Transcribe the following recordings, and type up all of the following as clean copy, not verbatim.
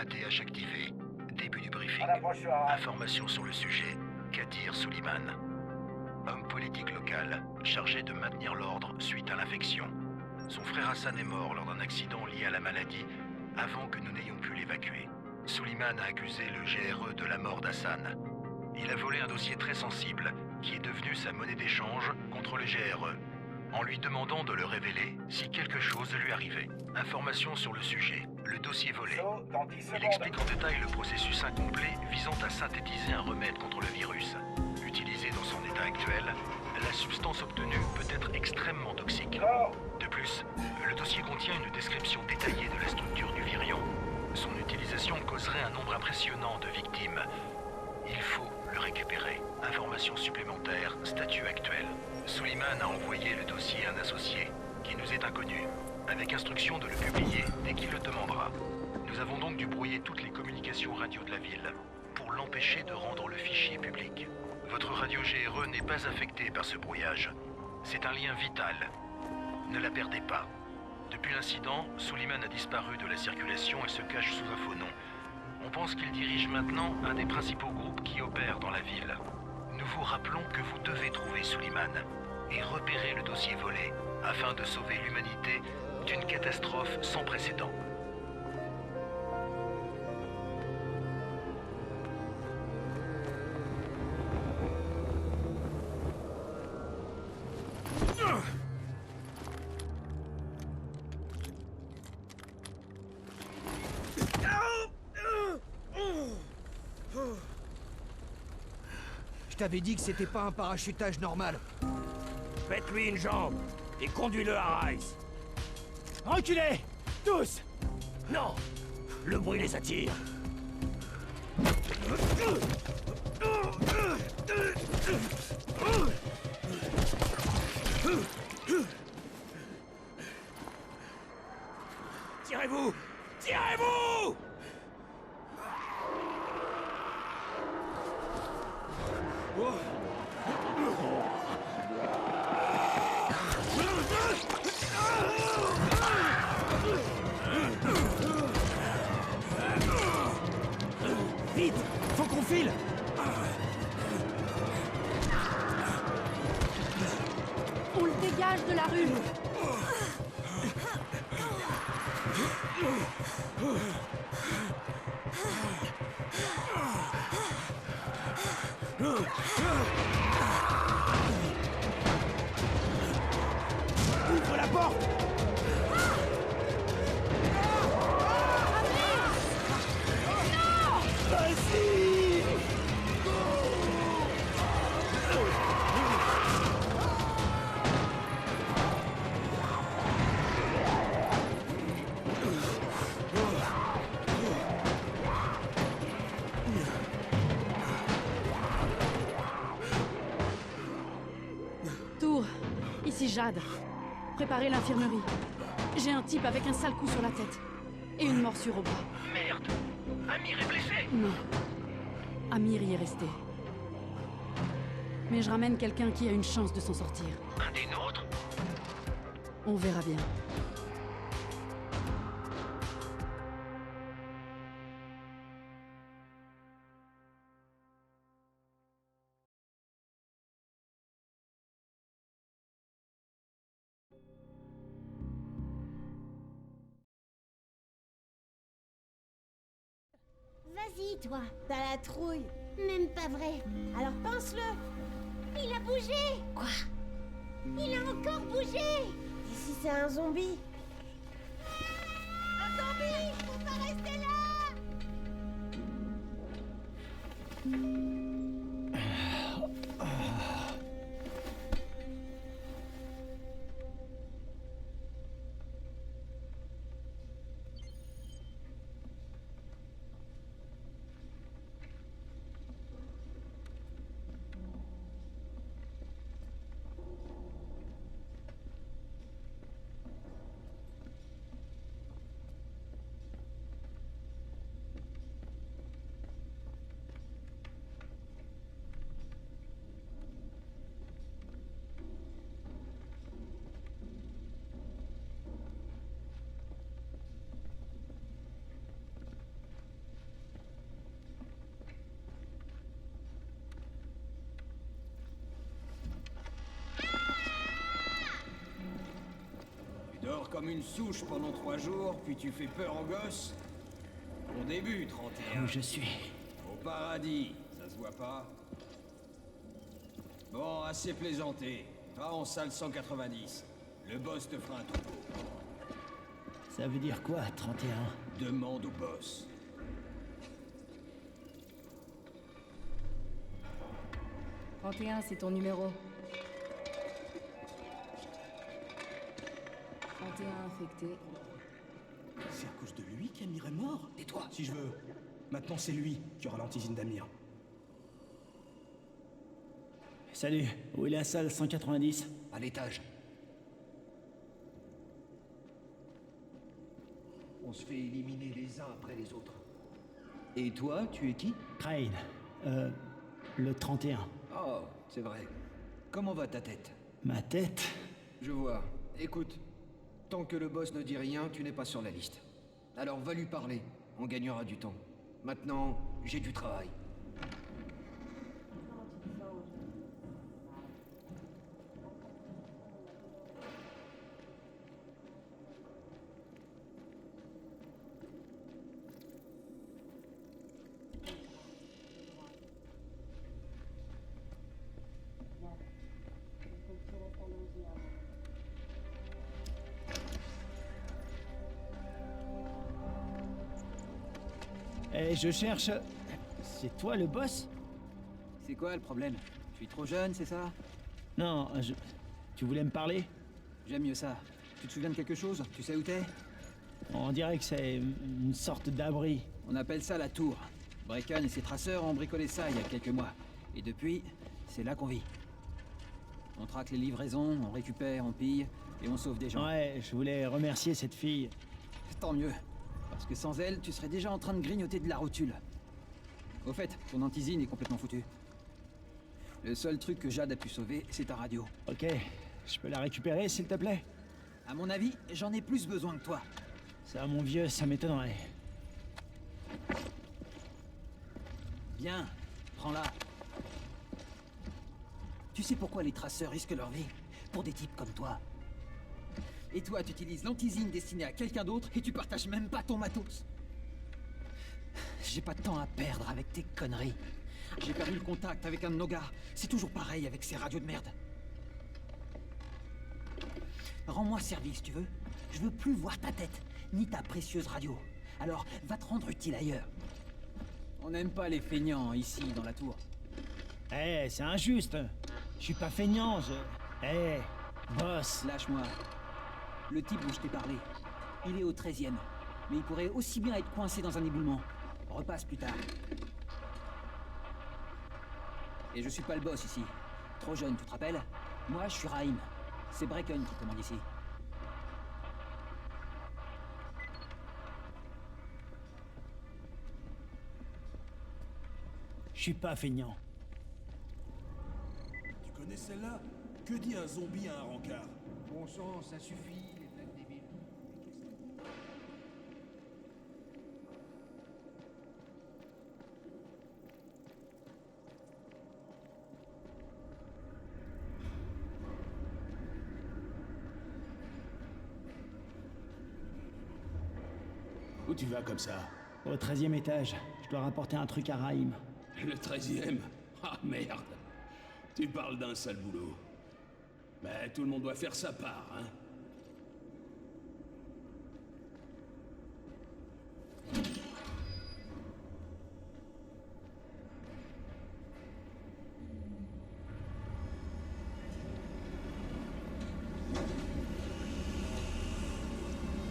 ATH activé. Début du briefing. Bonsoir. Information sur le sujet. Kadir Suleiman. Homme politique local, chargé de maintenir l'ordre suite à l'infection. Son frère Hassan est mort lors d'un accident lié à la maladie, avant que nous n'ayons pu l'évacuer. Suleiman a accusé le GRE de la mort d'Hassan. Il a volé un dossier très sensible, qui est devenu sa monnaie d'échange contre le GRE, en lui demandant de le révéler si quelque chose lui arrivait. Information sur le sujet, le dossier volé. Il explique en détail le processus incomplet visant à synthétiser un remède contre le virus. Utilisé dans son état actuel, la substance obtenue peut être extrêmement toxique. De plus, le dossier contient une description détaillée de la structure du virion. Son utilisation causerait un nombre impressionnant de victimes. Il faut le récupérer. Information supplémentaire, statut actuel. Suleiman a envoyé le dossier à un associé, qui nous est inconnu, avec instruction de le publier dès qu'il le demandera. Nous avons donc dû brouiller toutes les communications radio de la ville, pour l'empêcher de rendre le fichier public. Votre radio GRE n'est pas affectée par ce brouillage. C'est un lien vital. Ne la perdez pas. Depuis l'incident, Suleiman a disparu de la circulation et se cache sous un faux nom. On pense qu'il dirige maintenant un des principaux groupes qui opèrent dans la ville. Nous vous rappelons que vous devez trouver Suleiman et repérer le dossier volé afin de sauver l'humanité d'une catastrophe sans précédent. Je t'avais dit que c'était pas un parachutage normal. Faites-lui une jambe et conduis-le à Rice. Reculez! Tous! Non! Le bruit les attire. Tirez-vous! Tirez-vous! Vite! Faut qu'on file! On le dégage de la rue! Ouvre la porte! Vas-y! Tour, ici Jade. Préparez l'infirmerie. J'ai un type avec un sale coup sur la tête. Et une morsure au bras. Merde! Amir est blessé! Non. Amir y est resté. Mais je ramène quelqu'un qui a une chance de s'en sortir. Un des nôtres? On verra bien. Vas-y, toi, t'as la trouille. Même pas vrai. Alors pense-le. Il a bougé. Quoi? Il a encore bougé. Et si c'est un zombie? Un zombie! Faut pas rester là! comme une souche pendant 3 jours, puis tu fais peur aux gosses? Bon début, 31. Où je suis. Au paradis, ça se voit pas? Bon, assez plaisanté. Va en salle 190. Le boss te fera un topo. Ça veut dire quoi, 31? Demande au boss. « 31, c'est ton numéro. 31 infecté. C'est à cause de lui qu'Amir est mort? Tais-toi. Si je veux. Maintenant, c'est lui qui aura l'antisine d'Amir. Salut, où est la salle 190? À l'étage. On se fait éliminer les uns après les autres. Et toi, tu es qui? Crane. Le 31. Oh, c'est vrai. Comment va ta tête? Ma tête? Je vois. Écoute, tant que le boss ne dit rien, tu n'es pas sur la liste. Alors va lui parler, on gagnera du temps. Maintenant, j'ai du travail. Eh, je cherche... C'est toi le boss? C'est quoi le problème? Je suis trop jeune, c'est ça? Non, Tu voulais me parler? J'aime mieux ça. Tu te souviens de quelque chose? Tu sais où t'es? On dirait que c'est une sorte d'abri. On appelle ça la tour. Brecken et ses traceurs ont bricolé ça il y a quelques mois. Et depuis, c'est là qu'on vit. On traque les livraisons, on récupère, on pille, et on sauve des gens. Ouais, je voulais remercier cette fille. Tant mieux. Parce que sans elle, tu serais déjà en train de grignoter de la rotule. Au fait, ton antisine est complètement foutue. Le seul truc que Jade a pu sauver, c'est ta radio. Ok, je peux la récupérer, s'il te plaît? À mon avis, j'en ai plus besoin que toi. Ça, mon vieux, ça m'étonnerait. Bien, prends-la. Tu sais pourquoi les traceurs risquent leur vie? Pour des types comme toi. Et toi, tu utilises l'antisine destinée à quelqu'un d'autre et tu partages même pas ton matos. J'ai pas de temps à perdre avec tes conneries. J'ai perdu le contact avec un de nos gars. C'est toujours pareil avec ces radios de merde. Rends-moi service, tu veux? Je veux plus voir ta tête, ni ta précieuse radio. Alors, va te rendre utile ailleurs. On n'aime pas les feignants ici, dans la tour. Eh, c'est injuste. Je suis pas feignant, Eh, boss. Lâche-moi. Le type dont je t'ai parlé, il est au 13e. Mais il pourrait aussi bien être coincé dans un éboulement. Repasse plus tard. Et je suis pas le boss ici. Trop jeune, tu te rappelles? Moi, je suis Raïm. C'est Brecken qui commande ici. Je suis pas feignant. Tu connais celle-là? Que dit un zombie à un rencard? Bon sang, ça suffit, les blagues débiles. Où tu vas comme ça? Au 13e étage. Je dois rapporter un truc à Raïm. Le 13e? Ah merde! Tu parles d'un sale boulot. Mais tout le monde doit faire sa part, hein?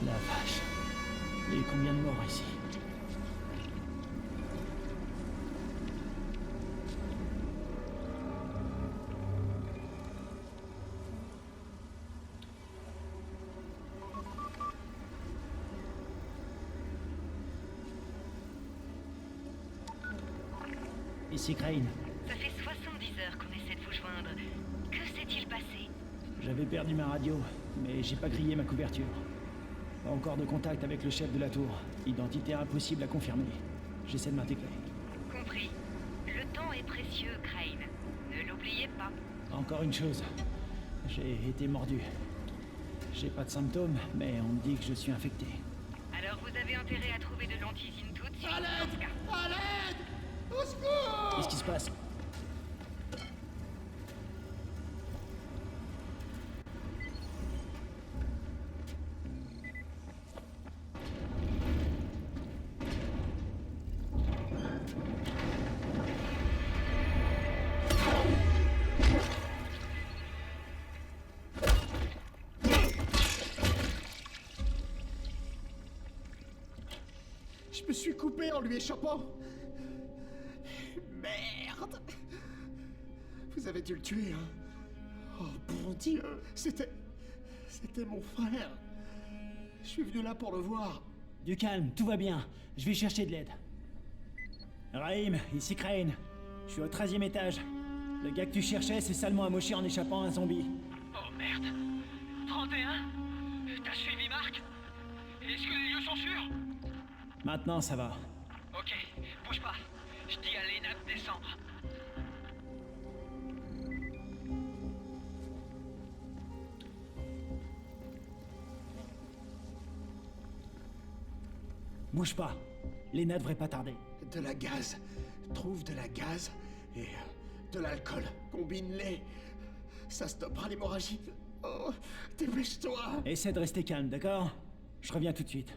La vache. Et combien de morts ici? Ici Crane. Ça fait 70 heures qu'on essaie de vous joindre. Que s'est-il passé? J'avais perdu ma radio, mais j'ai pas grillé ma couverture. Pas encore de contact avec le chef de la tour. Identité impossible à confirmer. J'essaie de m'intégrer. Compris. Le temps est précieux, Crane. Ne l'oubliez pas. Encore une chose. J'ai été mordu. J'ai pas de symptômes, mais on me dit que je suis infecté. Alors vous avez intérêt à trouver de l'antisine tout de suite. À l'aide! dans ce cas. À l'aide! Au secours! Qu'est-ce qui se passe? Je me suis coupé en lui échappant. Merde! Vous avez dû le tuer, hein? Oh, bon Dieu! C'était mon frère. Je suis venu là pour le voir. Du calme, tout va bien. Je vais chercher de l'aide. Raïm, ici Crane. Je suis au 13e étage. Le gars que tu cherchais s'est salement amoché en échappant à un zombie. Oh merde! 31? T'as suivi Marc? Est-ce que les lieux sont sûrs? Maintenant, ça va. Ok, bouge pas. Je dis à Lena de descendre. Bouge pas. Lena devrait pas tarder. De la gaz. Trouve de la gaz et de l'alcool. Combine-les. Ça stoppera l'hémorragie. Oh, dépêche-toi. Essaie de rester calme, d'accord? Je reviens tout de suite.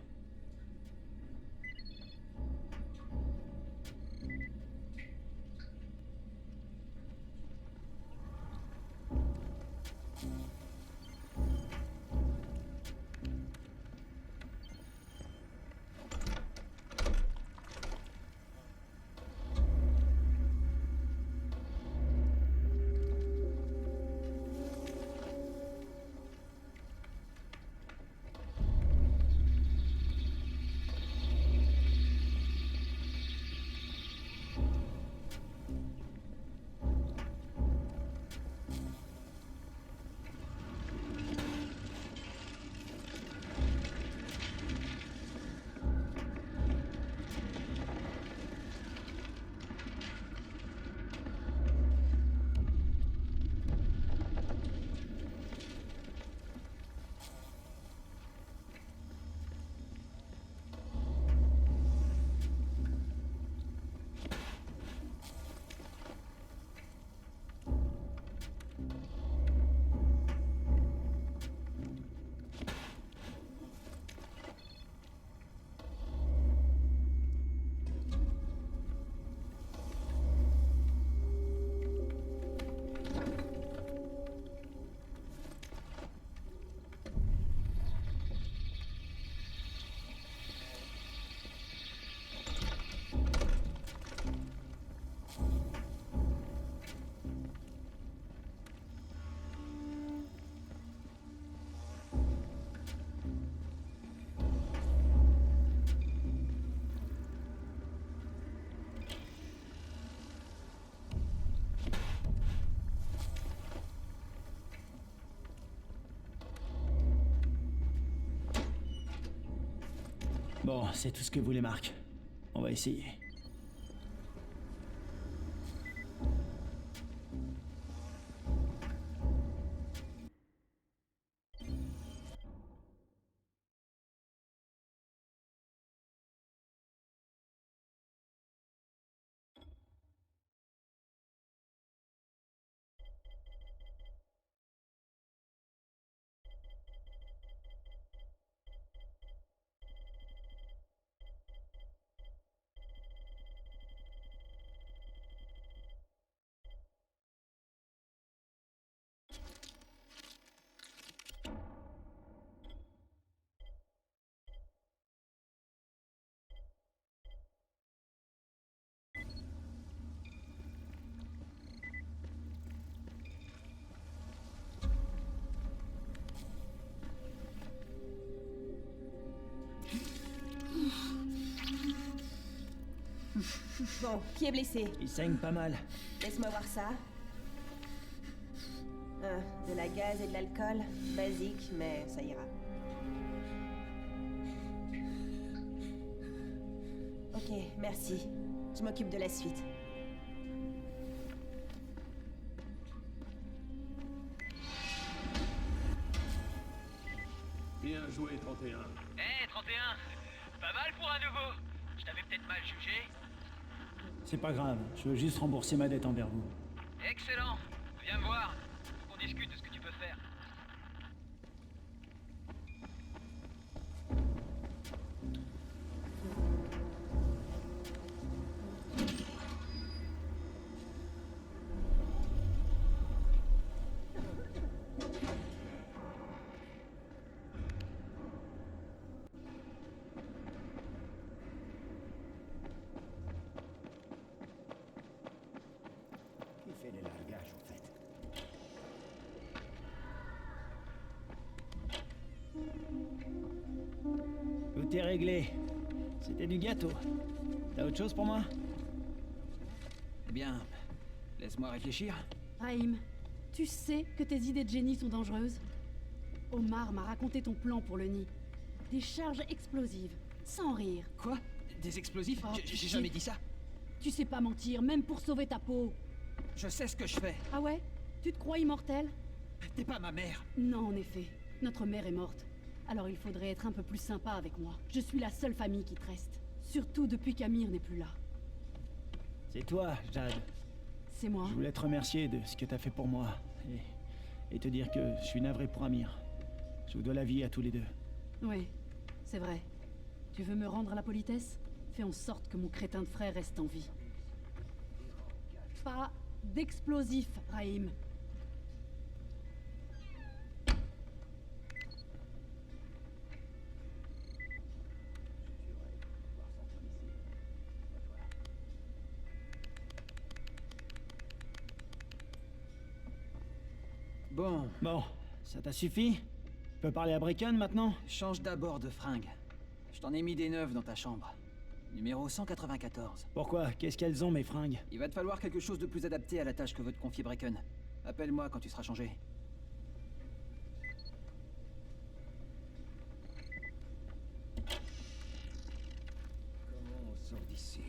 Bon, c'est tout ce que voulait Marc. On va essayer. Bon, qui est blessé? Il saigne pas mal. Laisse-moi voir ça. De la gaz et de l'alcool. Basique, mais ça ira. Ok, merci. Je m'occupe de la suite. jouer, 31. Eh, 31, pas mal pour un nouveau. Je t'avais peut-être mal jugé. C'est pas grave, je veux juste rembourser ma dette envers vous. Excellent. Viens me voir. Faut qu'on discute de ce que tu peux faire. Qui fait les largages, en fait? Tout est réglé. C'était du gâteau. T'as autre chose pour moi? Eh bien, laisse-moi réfléchir. Raïm, tu sais que tes idées de génie sont dangereuses? Omar m'a raconté ton plan pour le nid. Des charges explosives, sans rire. Quoi? Des explosifs? Oh, J'ai jamais dit ça. Tu sais pas mentir, même pour sauver ta peau. Je sais ce que je fais. Ah ouais? Tu te crois immortel? T'es pas ma mère. Non, en effet. Notre mère est morte. Alors il faudrait être un peu plus sympa avec moi. Je suis la seule famille qui te reste. Surtout depuis qu'Amir n'est plus là. C'est toi, Jade. C'est moi. Je voulais te remercier de ce que t'as fait pour moi. Et te dire que je suis navré pour Amir. Je vous dois la vie à tous les deux. Oui, c'est vrai. Tu veux me rendre la politesse? Fais en sorte que mon crétin de frère reste en vie. Pas d'explosifs, Raïm. Bon. Bon, ça t'a suffi? Tu peux parler à Brecken maintenant? Change d'abord de fringue. Je t'en ai mis des neuves dans ta chambre. Numéro 194. Pourquoi? Qu'est-ce qu'elles ont, mes fringues? Il va te falloir quelque chose de plus adapté à la tâche que veut te confier Brecken. Appelle-moi quand tu seras changé. Comment on sort d'ici?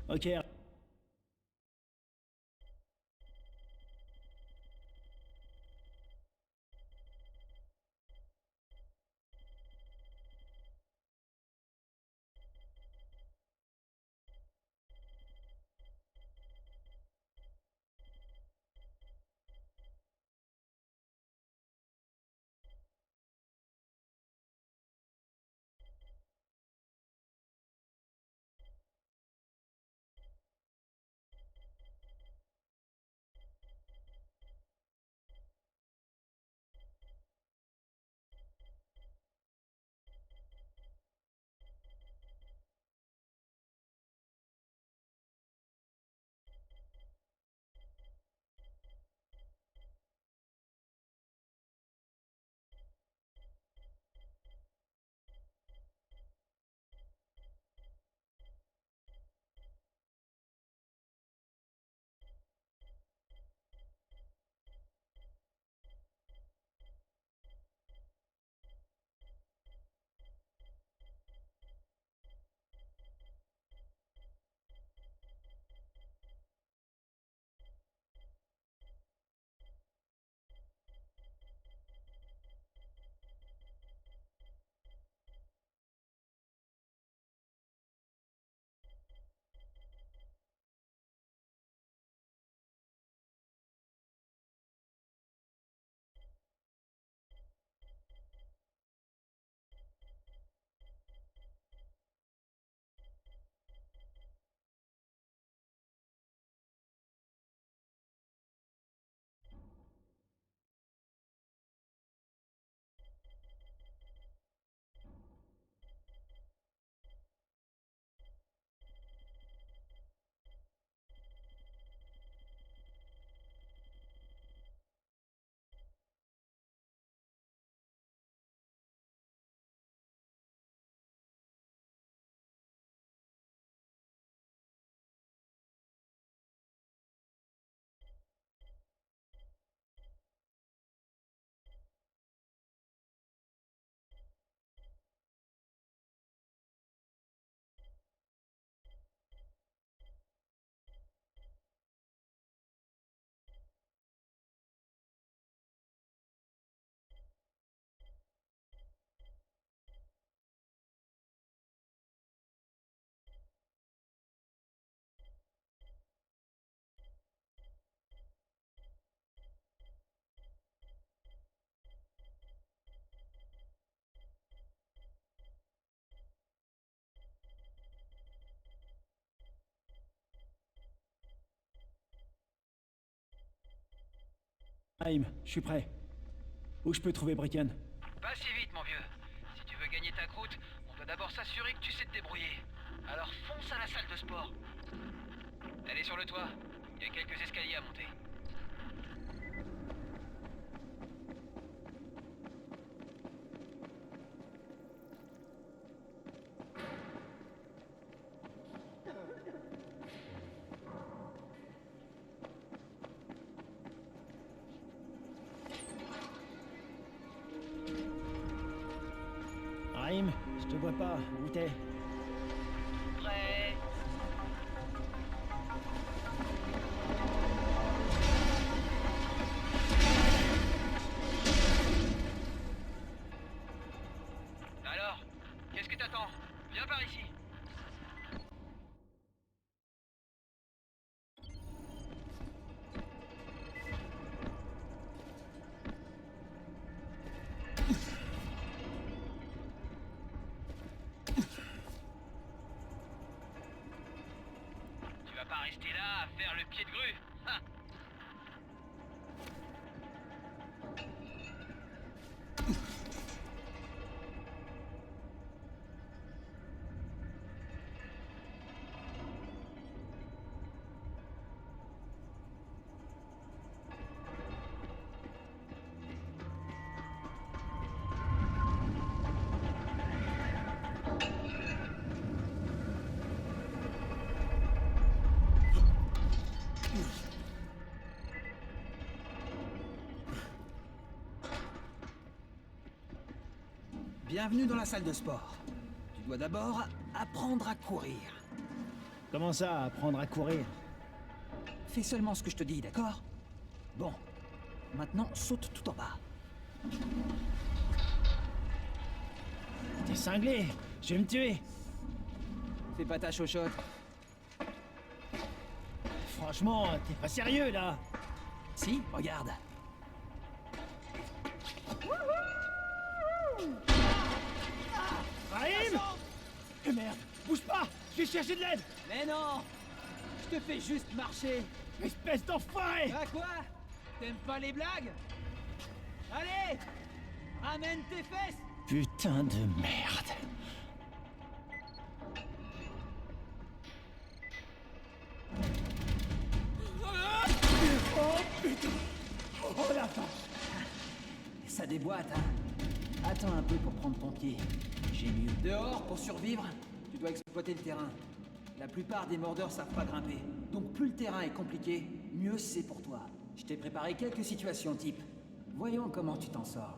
Ok, Haim, je suis prêt. Où je peux trouver Bricken? Pas si vite, mon vieux. Si tu veux gagner ta croûte, on doit d'abord s'assurer que tu sais te débrouiller. Alors fonce à la salle de sport. Elle est sur le toit. Il y a quelques escaliers à monter. Haim, je te vois pas. Où t'es? Prêt? Alors, qu'est-ce que t'attends? Viens par ici. Tu vas pas rester là à faire le pied de grue. Ha. Bienvenue dans la salle de sport. Tu dois d'abord apprendre à courir. Comment ça, apprendre à courir? Fais seulement ce que je te dis, d'accord? Bon. Maintenant, saute tout en bas. T'es cinglé. Je vais me tuer. Fais pas ta chochotte. Franchement, t'es pas sérieux, là. Si, regarde. Haim! Merde, bouge pas! Je vais chercher de l'aide! Mais non! Je te fais juste marcher. Espèce d'enfoiré! Ah quoi? T'aimes pas les blagues? Allez! Ramène tes fesses! Putain de merde! Oh putain! Oh la vache! Ça déboîte, hein? Attends un peu pour prendre ton pied. J'ai mieux. Dehors, pour survivre, tu dois exploiter le terrain. La plupart des mordeurs savent pas grimper. Donc plus le terrain est compliqué, mieux c'est pour toi. Je t'ai préparé quelques situations type. Voyons comment tu t'en sors.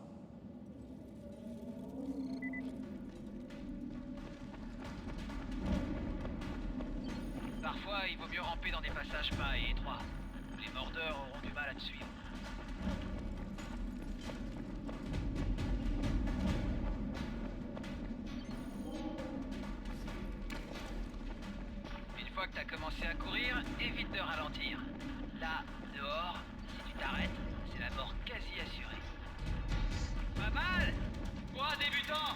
Parfois, il vaut mieux ramper dans des passages bas et étroits. Les mordeurs auront du mal à te suivre. Une fois que t'as commencé à courir, évite de ralentir. Là, dehors, si tu t'arrêtes, c'est la mort quasi assurée. Pas mal pour un débutant.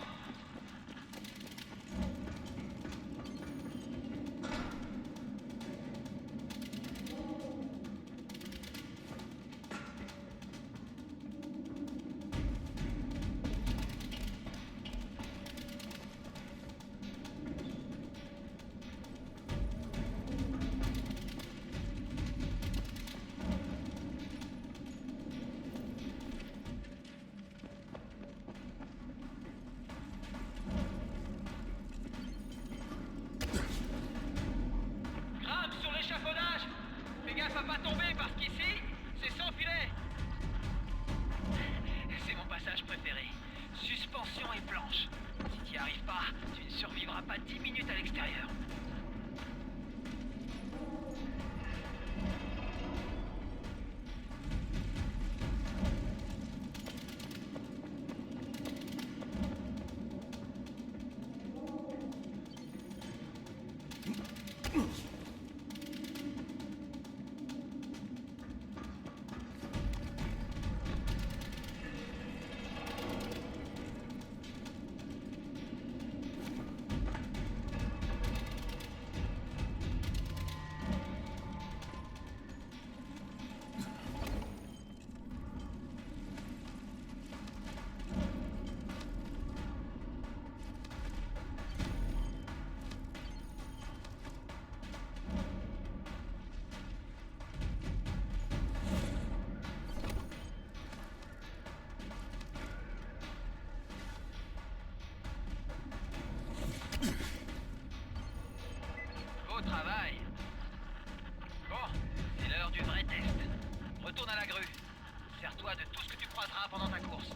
Fais gaffe à pas tomber parce qu'ici, c'est sans filet. C'est mon passage préféré. Suspension et planche. Si t'y arrives pas, tu ne survivras pas 10 minutes à l'extérieur. Retourne à la grue. Sers-toi de tout ce que tu croiseras pendant ta course.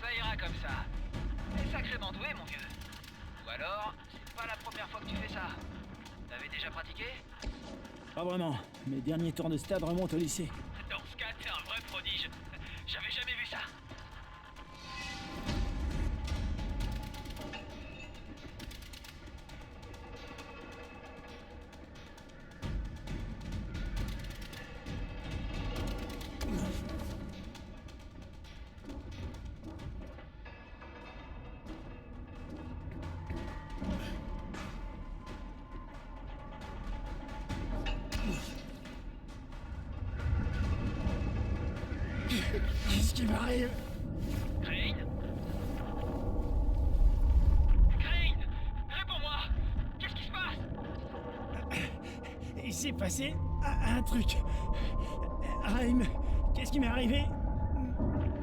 Ça ira comme ça. T'es sacrément doué, mon vieux. Ou alors, c'est pas la première fois que tu fais ça. T'avais déjà pratiqué? Pas vraiment. Mes derniers tours de stade remontent au lycée. Dans ce cas, t'es un vrai prodige. J'avais jamais vu ça. Qu'est-ce qui m'arrive? Crane? Crane! Réponds-moi! Qu'est-ce qui se passe? Il s'est passé un truc. Raïm, qu'est-ce qui m'est arrivé?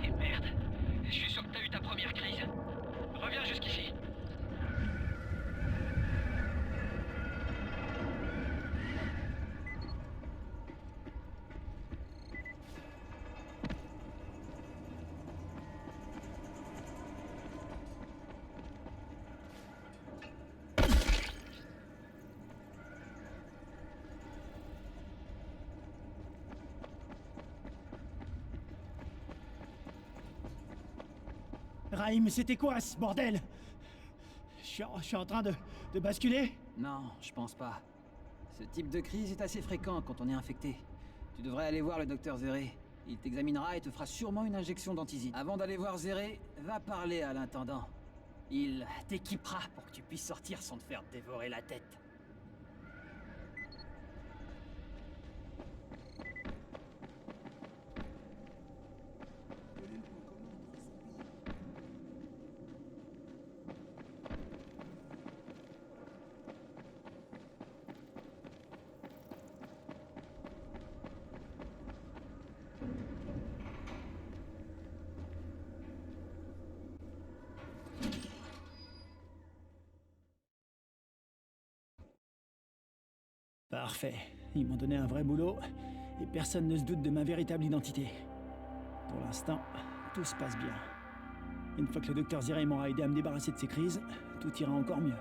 Et merde. Je suis sûr que t'as eu ta première crise. Reviens jusqu'ici. Raïm, c'était quoi ce bordel? Je suis en train de basculer? Non, je pense pas. Ce type de crise est assez fréquent quand on est infecté. Tu devrais aller voir le docteur Zéré. Il t'examinera et te fera sûrement une injection d'antiside. Avant d'aller voir Zéré, va parler à l'intendant. Il t'équipera pour que tu puisses sortir sans te faire dévorer la tête. Parfait. Ils m'ont donné un vrai boulot, et personne ne se doute de ma véritable identité. Pour l'instant, tout se passe bien. Une fois que le docteur Zéré m'aura aidé à me débarrasser de ces crises, tout ira encore mieux.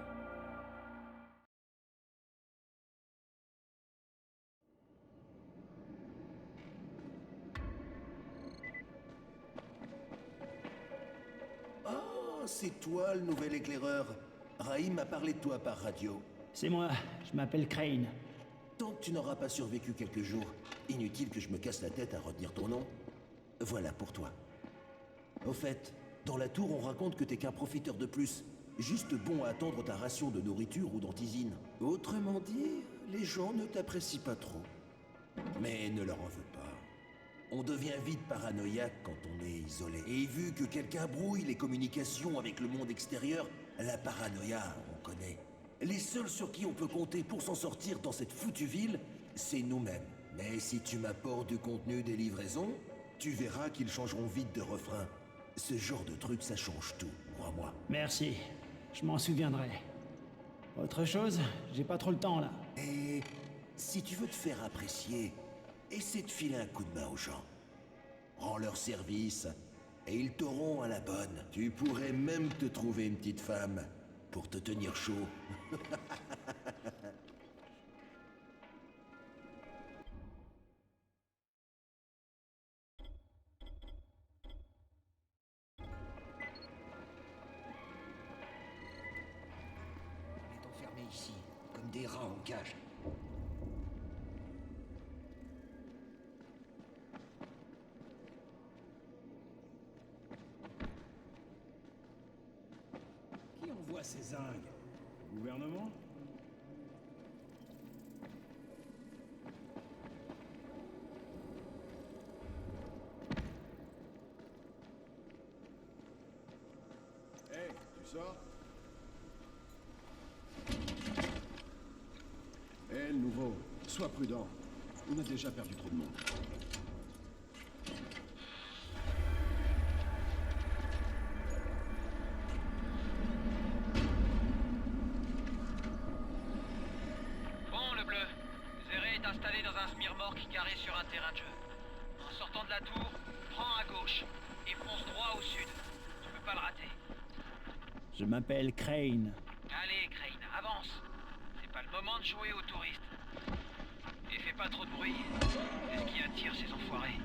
Oh, c'est toi le nouvel éclaireur. Raïm m'a parlé de toi par radio. C'est moi, je m'appelle Crane. Tant que tu n'auras pas survécu quelques jours, inutile que je me casse la tête à retenir ton nom. Voilà pour toi. Au fait, dans la tour, on raconte que t'es qu'un profiteur de plus, juste bon à attendre ta ration de nourriture ou d'antisine. Autrement dit, les gens ne t'apprécient pas trop. Mais ne leur en veux pas. On devient vite paranoïaque quand on est isolé. Et vu que quelqu'un brouille les communications avec le monde extérieur, la paranoïa, on connaît. Les seuls sur qui on peut compter pour s'en sortir dans cette foutue ville, c'est nous-mêmes. Mais si tu m'apportes du contenu des livraisons, tu verras qu'ils changeront vite de refrain. Ce genre de truc, ça change tout, crois-moi. Merci, je m'en souviendrai. Autre chose? J'ai pas trop le temps là. Et si tu veux te faire apprécier, essaie de filer un coup de main aux gens. Rends leur service, et ils t'auront à la bonne. Tu pourrais même te trouver une petite femme pour te tenir chaud. ici, comme des rats en cage. Qui envoie ces zingues? Le gouvernement? Hey, tu sors? Hé, le nouveau, sois prudent. On a déjà perdu trop de monde. Bon, le bleu. Zéré est installé dans un smirmorque carré sur un terrain de jeu. En sortant de la tour, prends à gauche et fonce droit au sud. Tu peux pas le rater. Je m'appelle Crane. Allez, Crane, avance. C'est pas le moment de jouer aux touristes. Et fais pas trop de bruit. C'est ce qui attire ces enfoirés.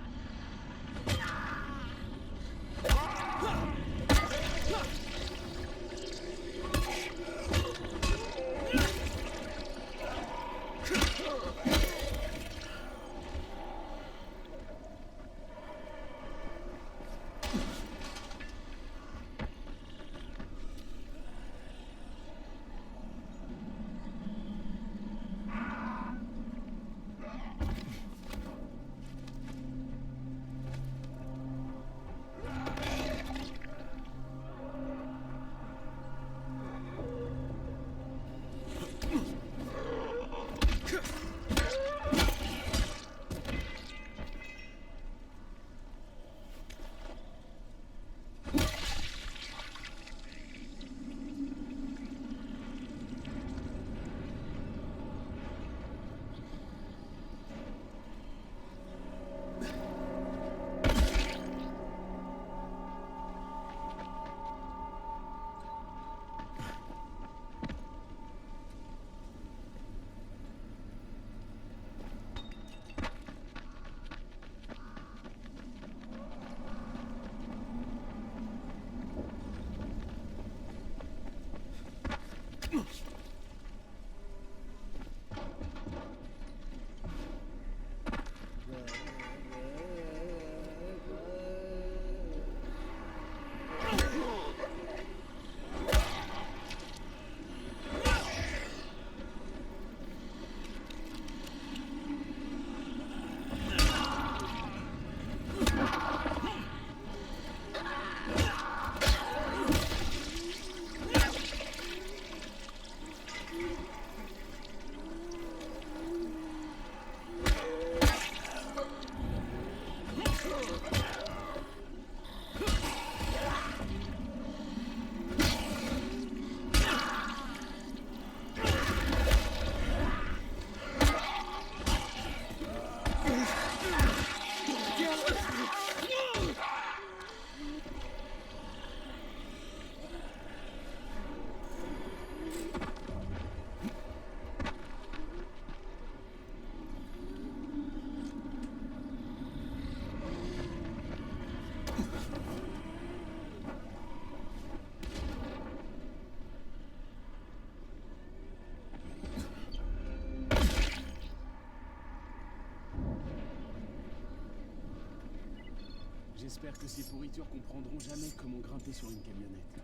J'espère que ces pourritures comprendront jamais comment grimper sur une camionnette.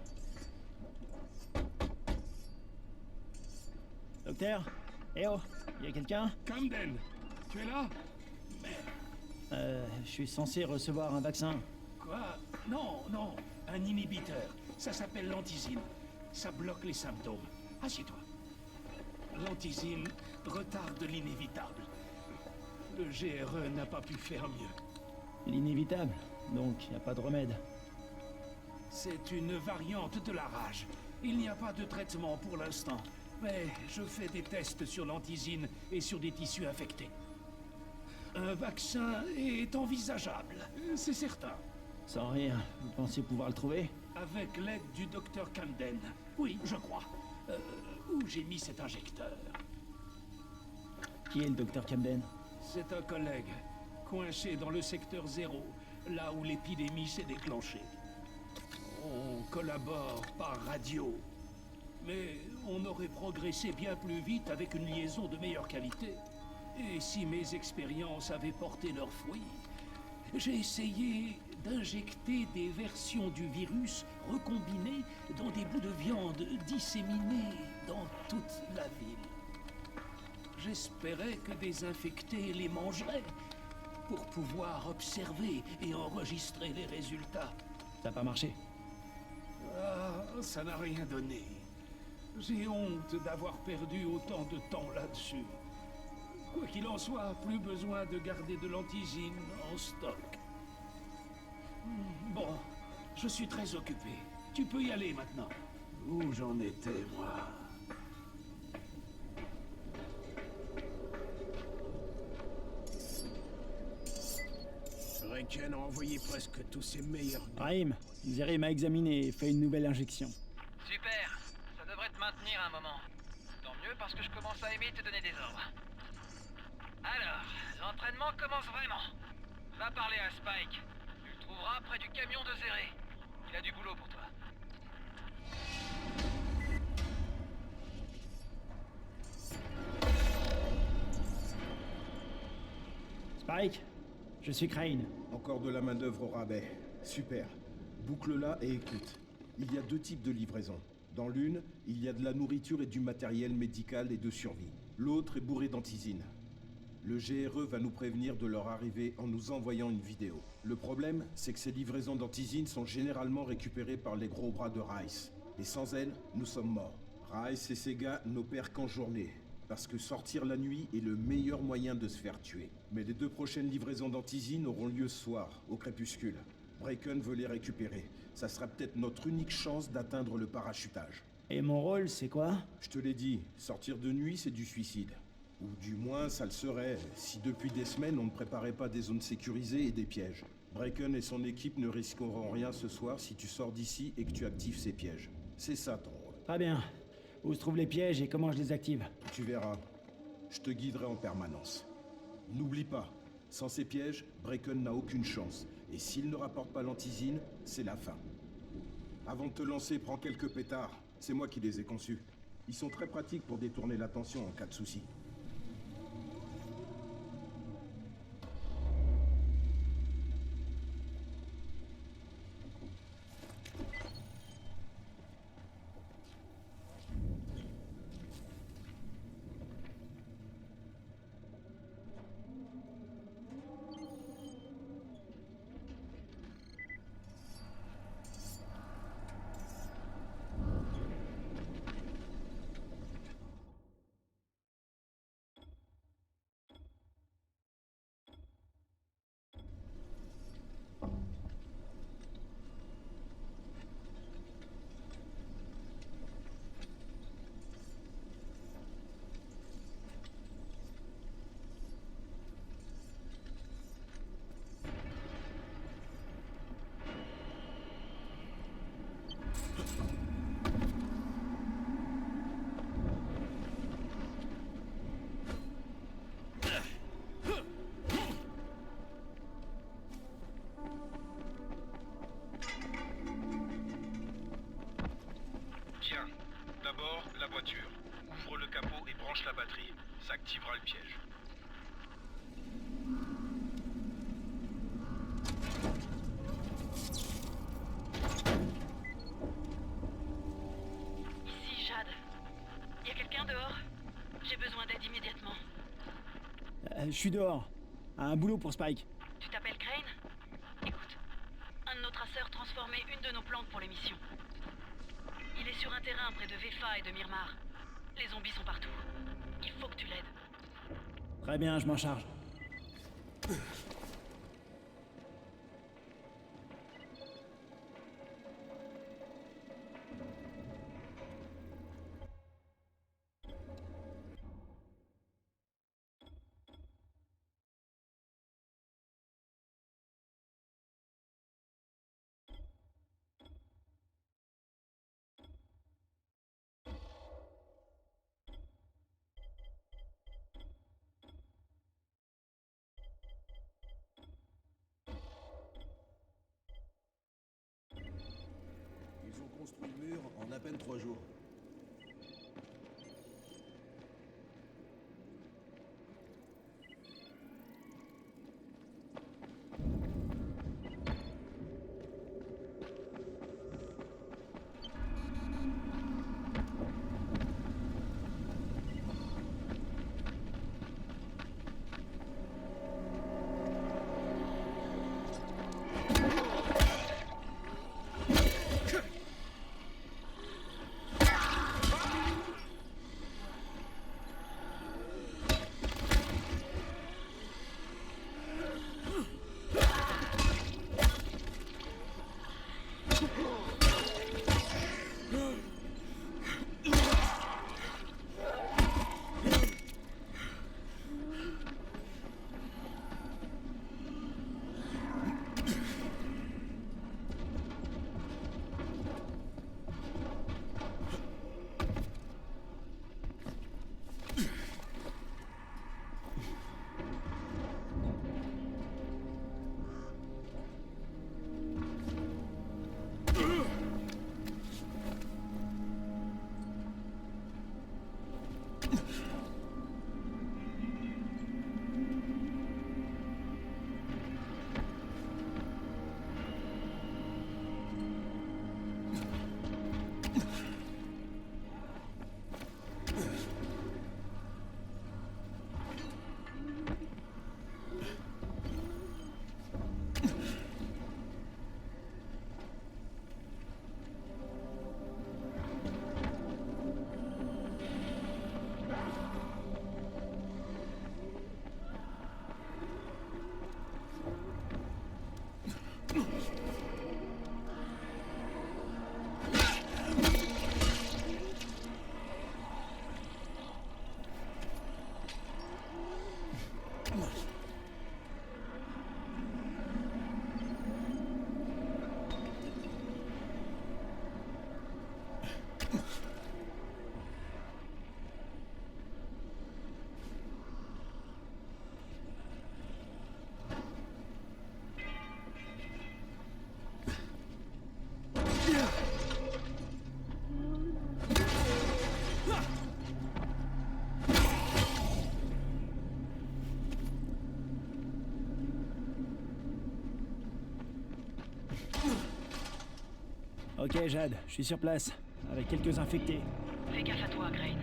Docteur? Eh oh, y a quelqu'un? Camden, tu es là? Je suis censé recevoir un vaccin. Quoi? Non, non, un inhibiteur. Ça s'appelle l'antizine. Ça bloque les symptômes. Assieds-toi. L'antizine retarde l'inévitable. Le GRE n'a pas pu faire mieux. L'inévitable, donc y a pas de remède. C'est une variante de la rage. Il n'y a pas de traitement pour l'instant. Mais je fais des tests sur l'antizine et sur des tissus infectés. Un vaccin est envisageable, c'est certain. Sans rire, vous pensez pouvoir le trouver? Avec l'aide du docteur Camden. Oui, je crois. Où j'ai mis cet injecteur? Qui est le docteur Camden? C'est un collègue, coincé dans le secteur 0, là où l'épidémie s'est déclenchée. On collabore par radio. Mais on aurait progressé bien plus vite avec une liaison de meilleure qualité. Et si mes expériences avaient porté leurs fruits, j'ai essayé d'injecter des versions du virus recombinées dans des bouts de viande disséminés dans toute la ville. J'espérais que des infectés les mangeraient pour pouvoir observer et enregistrer les résultats. Ça n'a pas marché. Ah, ça n'a rien donné. J'ai honte d'avoir perdu autant de temps là-dessus. Quoi qu'il en soit, plus besoin de garder de l'antisine en stock. Bon, je suis très occupé. Tu peux y aller maintenant. Où j'en étais, moi? Brecken a envoyé presque tous ses meilleurs... Rahim, Zeri m'a examiné et fait une nouvelle injection. Super. Ça devrait te maintenir un moment. Tant mieux parce que je commence à aimer te donner des ordres. Alors, l'entraînement commence vraiment. Va parler à Spike. Tu le trouveras près du camion de Zéré. Il a du boulot pour toi. Spike, je suis Crane. Encore de la main-d'œuvre au rabais. Super. Boucle-la et écoute. Il y a deux types de livraisons. Dans l'une, il y a de la nourriture et du matériel médical et de survie. L'autre est bourré d'antisine. Le GRE va nous prévenir de leur arrivée en nous envoyant une vidéo. Le problème, c'est que ces livraisons d'antisine sont généralement récupérées par les gros bras de Rice. Et sans elles, nous sommes morts. Rice et ses gars n'opèrent qu'en journée. Parce que sortir la nuit est le meilleur moyen de se faire tuer. Mais les deux prochaines livraisons d'antisine auront lieu ce soir, au crépuscule. Bracken veut les récupérer. Ça sera peut-être notre unique chance d'atteindre le parachutage. Et mon rôle, c'est quoi? Je te l'ai dit, sortir de nuit, c'est du suicide. Ou du moins, ça le serait, si depuis des semaines, on ne préparait pas des zones sécurisées et des pièges. Bracken et son équipe ne risqueront rien ce soir si tu sors d'ici et que tu actives ces pièges. C'est ça ton rôle. Très bien. Où se trouvent les pièges et comment je les active? Tu verras. Je te guiderai en permanence. N'oublie pas, sans ces pièges, Bracken n'a aucune chance. Et s'il ne rapporte pas l'antisine, c'est la fin. Avant de te lancer, prends quelques pétards. C'est moi qui les ai conçus. Ils sont très pratiques pour détourner l'attention en cas de souci. Tiens, d'abord, la voiture. Ouvre le capot et branche la batterie. Ça activera le piège. Ici, Jade. Y a quelqu'un dehors? J'ai besoin d'aide immédiatement. Je suis dehors. Un boulot pour Spike. Tu t'appelles Crane? Écoute, un de nos traceurs transformait une de nos plantes pour l'émission. Il est sur un terrain près de Vefa et de Myrmar. Les zombies sont partout. Il faut que tu l'aides. Très bien, je m'en charge. Ils ont construit le mur en à peine 3 jours. Ok, Jade, je suis sur place, avec quelques infectés. Fais gaffe à toi, Crane.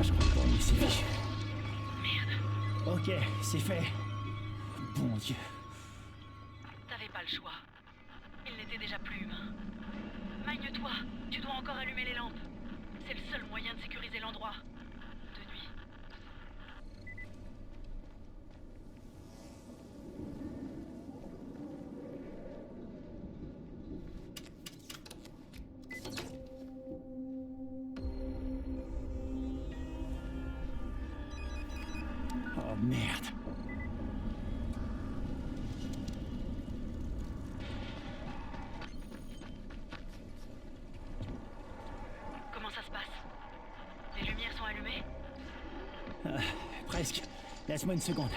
Je retourne ici, fichu. Ok, c'est fait. Bon Dieu. T'avais pas le choix. Il n'était déjà plus humain. Magne-toi, tu dois encore allumer les lampes. C'est le seul moyen de sécuriser l'endroit. De nuit. Oh merde. Comment ça se passe? Les lumières sont allumées? Ah, presque. Laisse-moi une seconde.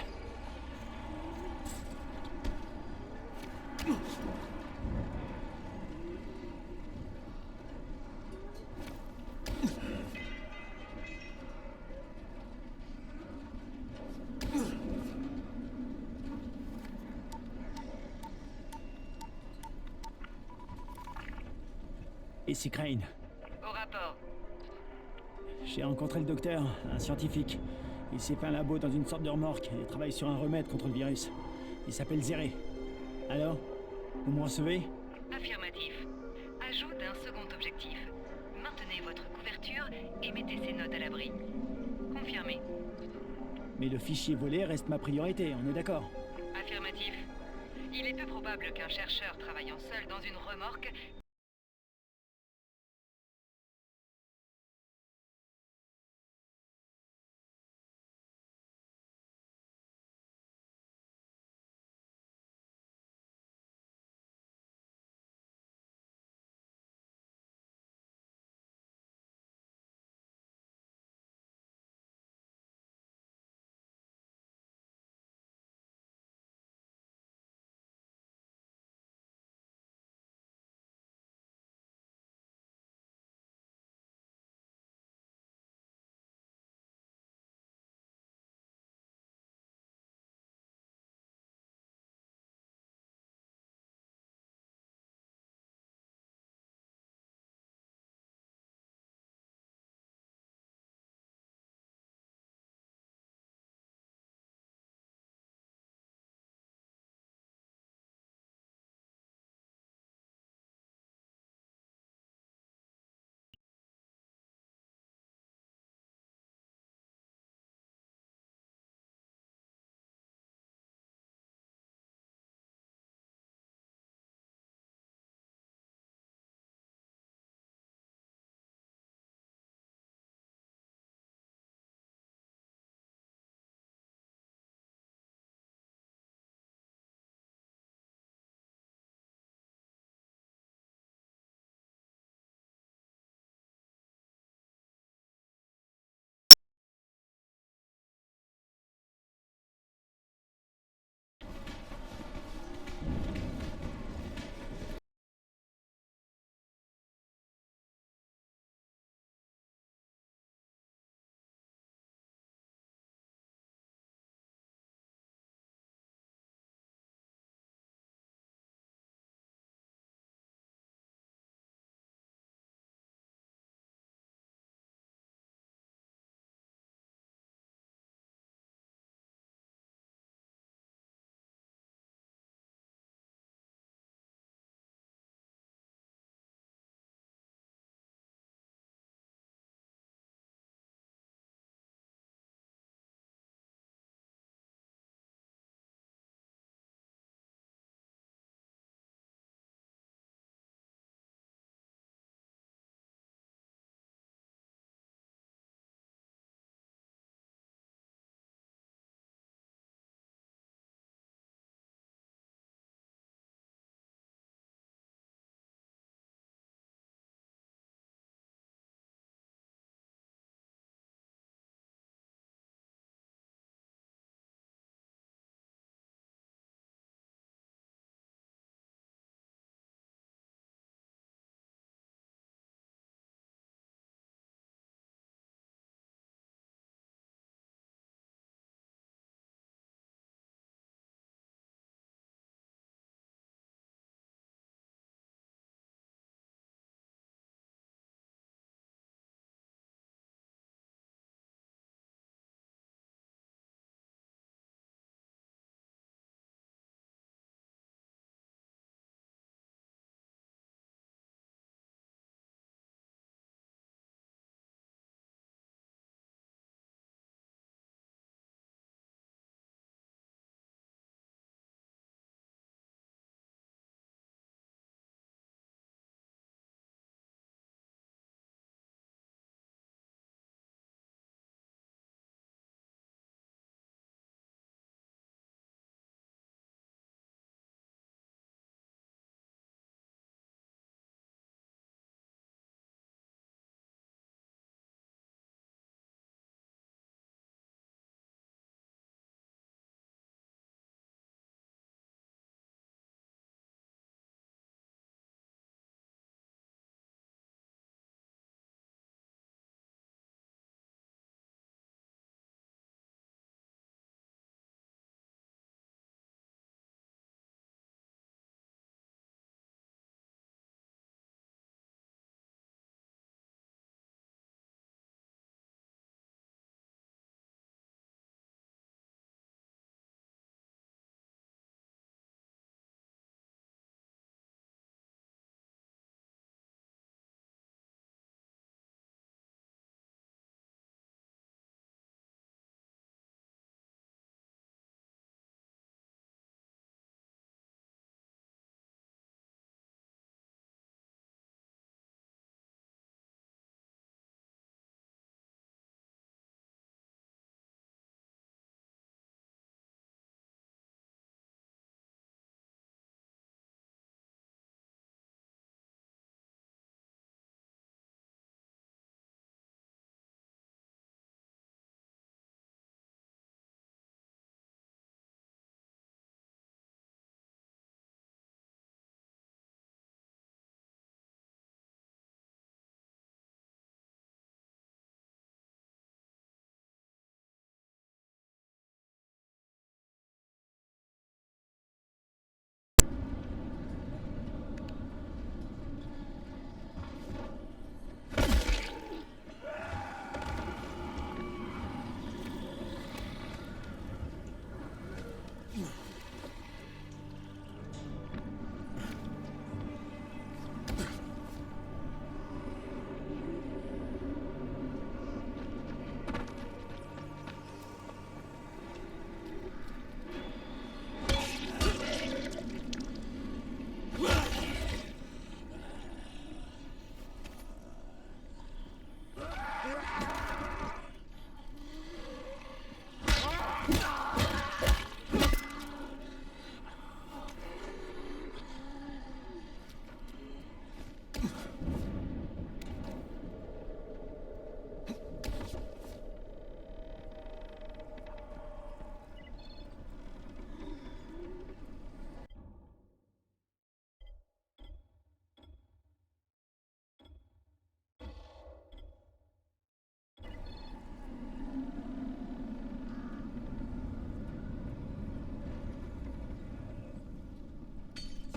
Ici Crane. Au rapport. J'ai rencontré le docteur, un scientifique. Il s'est fait un labo dans une sorte de remorque et travaille sur un remède contre le virus. Il s'appelle Zéré. Alors? Vous me recevez? Affirmatif. Ajout d'un second objectif. Maintenez votre couverture et mettez ces notes à l'abri. Confirmé. Mais le fichier volé reste ma priorité, on est d'accord? Affirmatif. Il est peu probable qu'un chercheur travaillant seul dans une remorque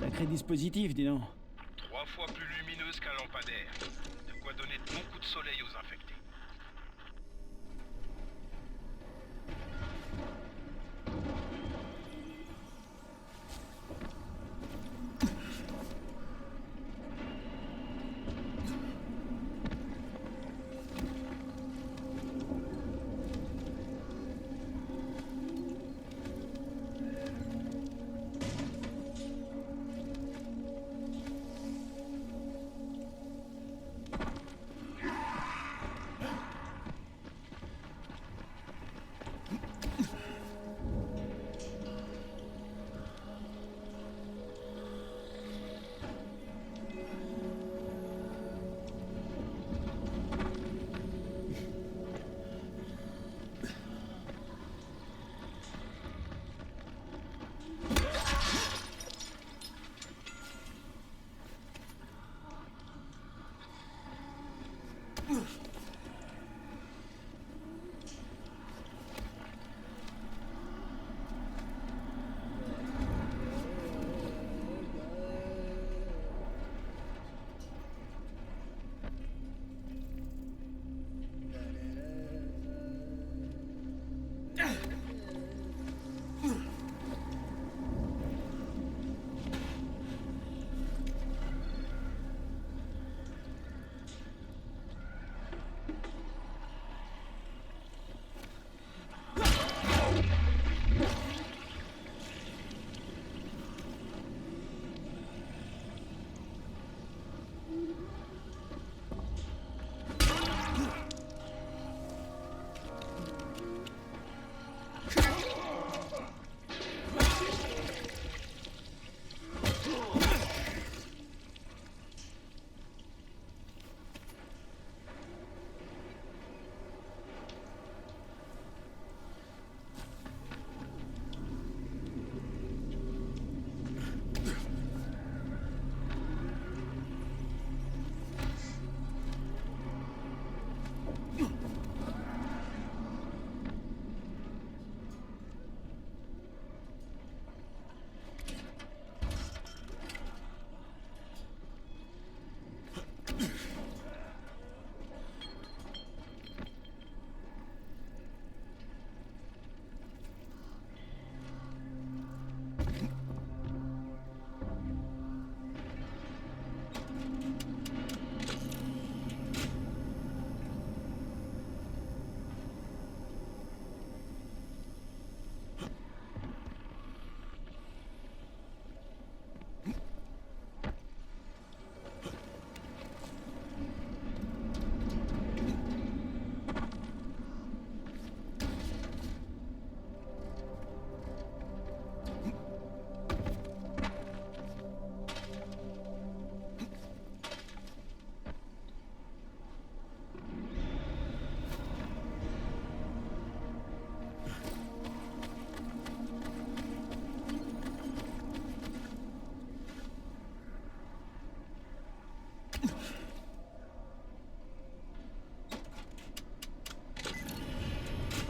Sacré dispositif, dis donc. 3 fois plus lumineuse qu'un lampadaire. De quoi donner de bons coups de soleil aux infectés.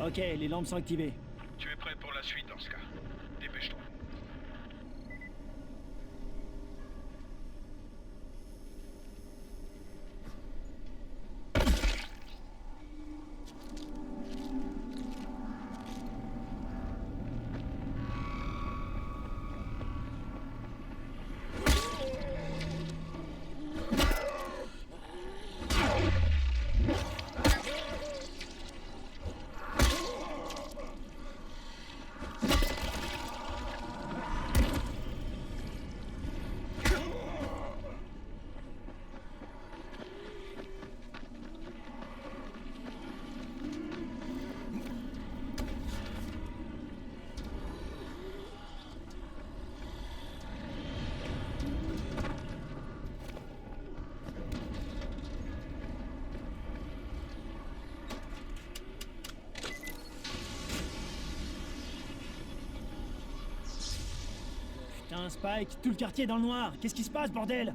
Ok, les lampes sont activées. Tu es prêt pour la suite dans ce cas. Dépêche-toi. Putain, Spike, tout le quartier est dans le noir. Qu'est-ce qui se passe, bordel?